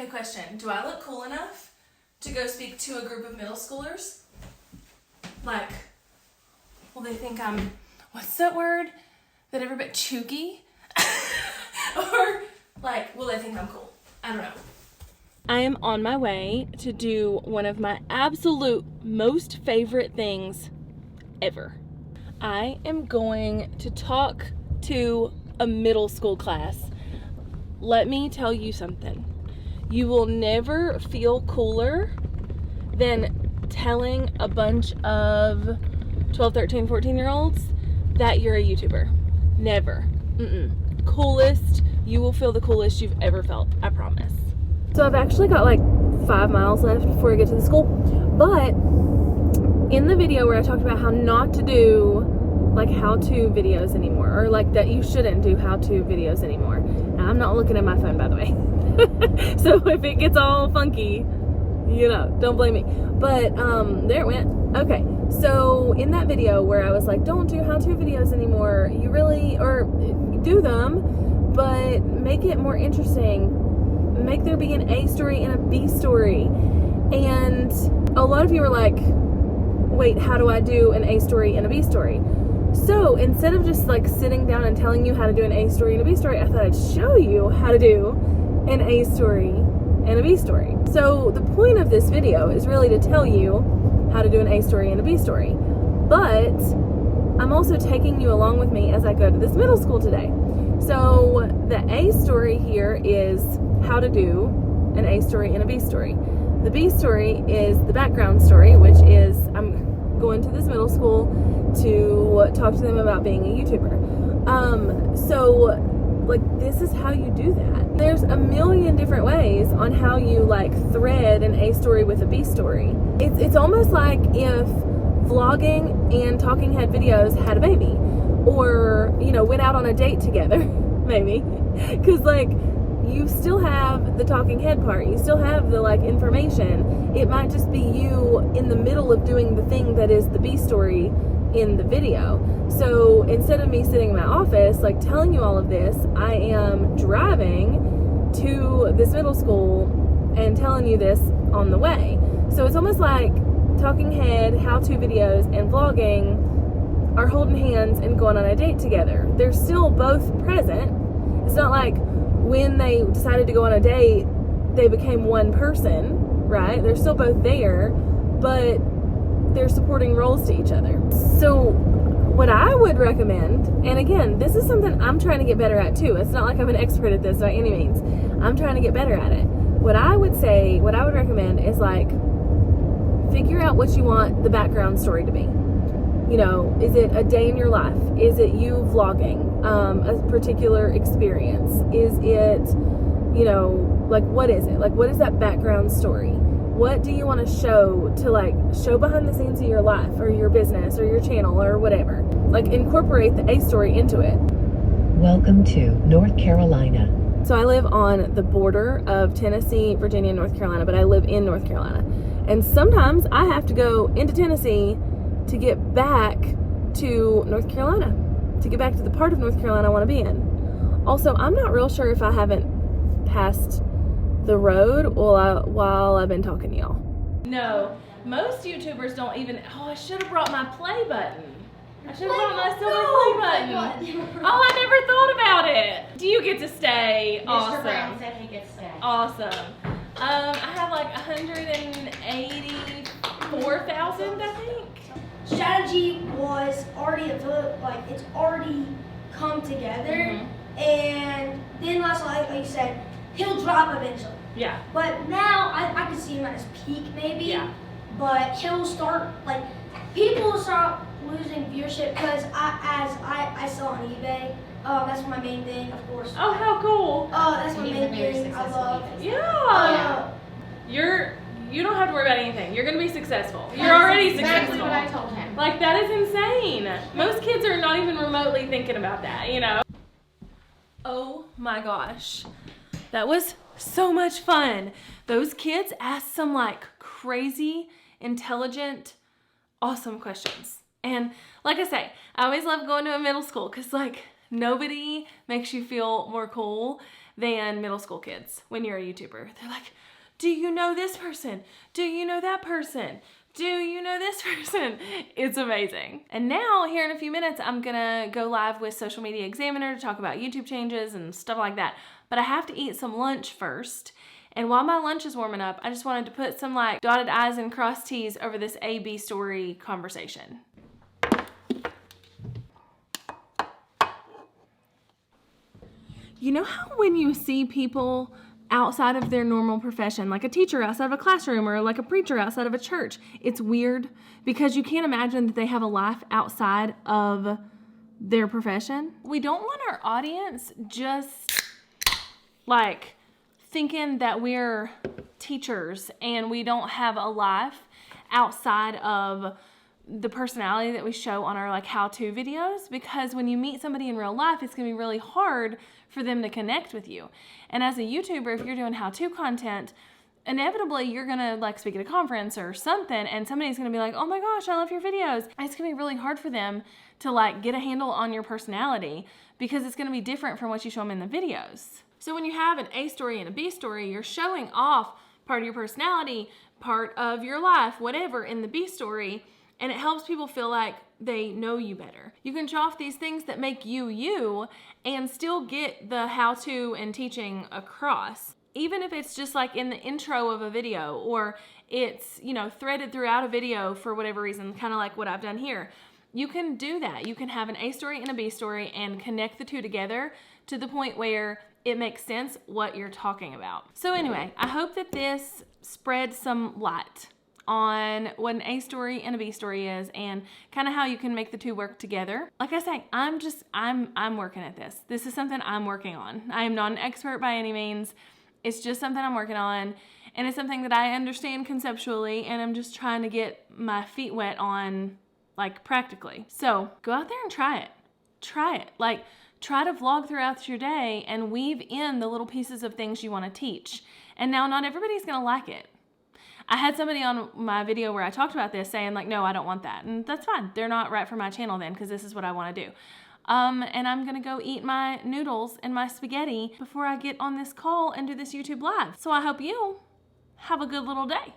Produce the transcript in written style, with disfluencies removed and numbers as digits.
Okay, question. Do I look cool enough to go speak to a group of middle schoolers? Like, will they think I'm, what's that word that everybody, chuggy? Or, like, will they think I'm cool? I don't know. I am on my way to do one of my absolute most favorite things ever. I am going to talk to a middle school class. Let me tell you something. You will never feel cooler than telling a bunch of 12, 13, 14-year-olds that you're a YouTuber. Never. Coolest. You will feel the coolest you've ever felt. I promise. So I've actually got like 5 miles left before I get to the school. But in the video where I talked about how not to do like how-to videos anymore, or like that you shouldn't do how-to videos anymore. Now, I'm not looking at my phone, by the way. So if it gets all funky, you know, don't blame me. But there it went. Okay, so in that video where I was like, don't do how-to videos anymore, you really, or do them, but make it more interesting. Make there be an A story and a B story. And a lot of you were like, wait, how do I do an A story and a B story? So instead of just like sitting down and telling you how to do an A story and a B story, I thought I'd show you how to do an A story and a B story. So the point of this video is really to tell you how to do an A story and a B story. But I'm also taking you along with me as I go to this middle school today. So the A story here is how to do an A story and a B story. The B story is the background story, which is I'm going to this middle school to talk to them about being a YouTuber. So like this is how you do that. There's a million different ways on how you like thread an A story with a B story. It's almost like if vlogging and talking head videos had a baby, or you know, went out on a date together, maybe, because like you still have the talking head part, you still have the like information. It might just be you in the middle of doing the thing that is the B story in the video. So instead of me sitting in my office like telling you all of this, I am driving to this middle school and telling you this on the way. So it's almost like talking head, how-to videos, and vlogging are holding hands and going on a date together. They're still both present. It's not like when they decided to go on a date, they became one person, right? They're still both there, but they're supporting roles to each other. So what I would recommend, and again, this is something I'm trying to get better at too. It's not like I'm an expert at this by any means. I'm trying to get better at it. What I would recommend is like, figure out what you want the background story to be. You know, is it a day in your life? Is it you vlogging a particular experience? Is it, you know, like what is it? Like what is that background story? What do you want to show behind the scenes of your life or your business or your channel or whatever? Like incorporate the A story into it. Welcome to North Carolina. So I live on the border of Tennessee, Virginia, and North Carolina, but I live in North Carolina. And sometimes I have to go into Tennessee to get back to North Carolina, to get back to the part of North Carolina I want to be in. Also, I'm not real sure if I haven't passed the road while I've been talking to y'all. No, most YouTubers don't even, I should have brought my play button. I should have brought my silver play button. Oh, I never thought about it. Do you get to stay? Awesome. Mr. Brown said he gets to stay. Awesome. I have like 184,000, I think. Strategy was already it's already come together, and then last like you said, he'll drop eventually. Yeah. But now I can see him at his peak maybe. Yeah. But he'll start people will start losing viewership because I sell on eBay. That's my main thing, of course. Oh, how cool. That's my He's main a very thing. I successful love. YouTuber. Yeah. You don't have to worry about anything. You're gonna be successful. You're That's already exactly successful. what I told him. Like that is insane. Most kids are not even remotely thinking about that, you know? Oh my gosh. That was so much fun. Those kids asked some like crazy, intelligent, awesome questions. And like I say, I always love going to a middle school because like nobody makes you feel more cool than middle school kids when you're a YouTuber. They're like, do you know this person? Do you know that person? Do you know this person? It's amazing. And now, here in a few minutes, I'm gonna go live with Social Media Examiner to talk about YouTube changes and stuff like that. But I have to eat some lunch first. And while my lunch is warming up, I just wanted to put some like dotted I's and crossed T's over this A-B story conversation. You know how when you see people outside of their normal profession, like a teacher outside of a classroom or like a preacher outside of a church, it's weird because you can't imagine that they have a life outside of their profession? We don't want our audience just like thinking that we're teachers and we don't have a life outside of the personality that we show on our like how-to videos, because when you meet somebody in real life, it's gonna be really hard for them to connect with you. And as a YouTuber, if you're doing how-to content, inevitably you're gonna like speak at a conference or something and somebody's gonna be like, oh my gosh, I love your videos. And it's gonna be really hard for them to like get a handle on your personality because it's gonna be different from what you show them in the videos. So when you have an A story and a B story, you're showing off part of your personality, part of your life, whatever, in the B story, and it helps people feel like they know you better. You can show off these things that make you you and still get the how-to and teaching across. Even if it's just like in the intro of a video or it's, you know, threaded throughout a video for whatever reason, kind of like what I've done here. You can do that. You can have an A story and a B story and connect the two together to the point where it makes sense what you're talking about. So anyway, I hope that this spreads some light on what an A story and a B story is and kind of how you can make the two work together. Like I say, I'm working at this. This is something I'm working on. I am not an expert by any means. It's just something I'm working on, and it's something that I understand conceptually, and I'm just trying to get my feet wet on, like, practically. So go out there and try it. Try it. Like, try to vlog throughout your day and weave in the little pieces of things you want to teach. And now not everybody's gonna like it. I had somebody on my video where I talked about this saying like, no, I don't want that. And that's fine. They're not right for my channel then, because this is what I want to do. And I'm gonna go eat my noodles and my spaghetti before I get on this call and do this YouTube live. So I hope you have a good little day.